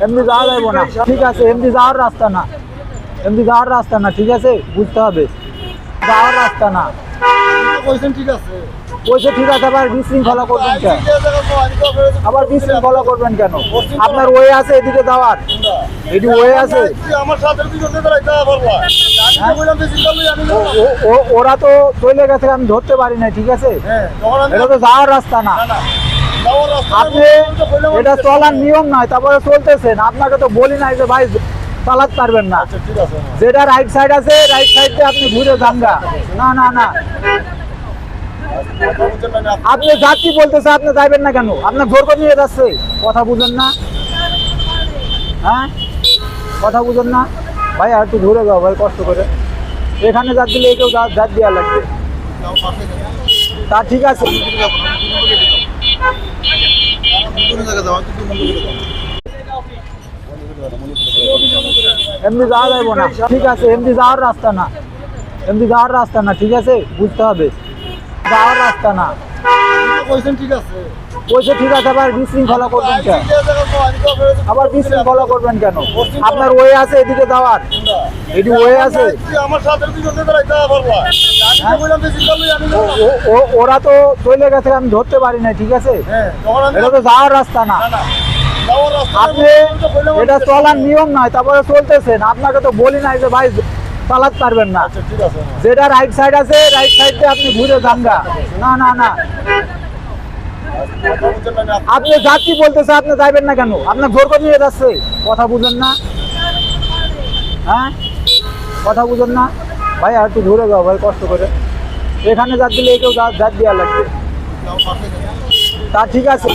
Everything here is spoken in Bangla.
এমনি যাওয়া যাবো না, ঠিক আছে? এমনি যাওয়ার রাস্তা না, এমনি যাওয়ার রাস্তা না, ঠিক আছে? বুঝতে হবে, যাওয়ার রাস্তা না। ঠিক আছে, বলছে ঠিক আছে, আবার বিশৃঙ্খলা করবেন কেন? আবার বিশৃঙ্খলা করবেন কেন? আপনার ওয়ে আছে এদিকে যাওয়ার, এটি ওয়ে আছে। আমার সাথে ওরা তো চলে গেছে, আমি ধরতে পারি না, ঠিক আছে? এটা তো যাওয়ার রাস্তা না। আপনি এটা চলার নিয়ম নয়, তারপরে চলতেছেন। আপনাকে তো বলি নাই যে ভাই চালাতে পারবেন না। যেটা রাইট সাইড আছে, রাইট সাইড দিয়ে আপনি ঘুরে যান গা। না না না, আপনি যাচ্ছি বলতেছে, আপনি যাইবেন না কেন? আপনার জোর করে নিয়ে যাচ্ছে, কথা বুঝেন না? হ্যাঁ, কথা বুঝেন না ভাই? আর একটু ঘুরে যাও ভাই, কষ্ট করে। এখানে যাত দিলে কেউ যাত দেওয়া লাগবে। তা ঠিক আছে, এমনি যাওয়া যাবো না, ঠিক আছে? এমনি যাওয়ার রাস্তা না, এমনি যাওয়ার রাস্তা না, ঠিক আছে? বুঝতে হবে, যাওয়ার রাস্তা না। ঠিক আছে, বলছে ঠিক আছে, আবার বিশৃঙ্খলা করবেন কেন? আবার বিশৃঙ্খলা করবেন কেন? আপনার ওয়ে আছে এদিকে যাওয়ার, এটি ওয়ে আছে। আমার সাথে ওরা তো চলে গেছে, আমি ধরতে পারি না, ঠিক আছে? এটা তো যাওয়ার রাস্তা না। আপনি এটা চলার নিয়ম নয়, তারপরে চলতেছেন। আপনাকে তো বলি নাই যে ভাই চালাতে পারবেন না। যেটা রাইট সাইড আছে, রাইট সাইড দিয়ে আপনি ঘুরে যান গা। না না না, আপনি যাচ্ছি বলতেছে, আপনি যাইবেন না কেন? আপনার জোর করে নিয়ে যাচ্ছে, কথা বুঝেন না? হ্যাঁ, কথা বুঝেন না ভাই? আর একটু ঘুরে যাও ভাই, কষ্ট করে। এখানে যাত দিলে কেউ যাত দেওয়া লাগবে। তা ঠিক আছে,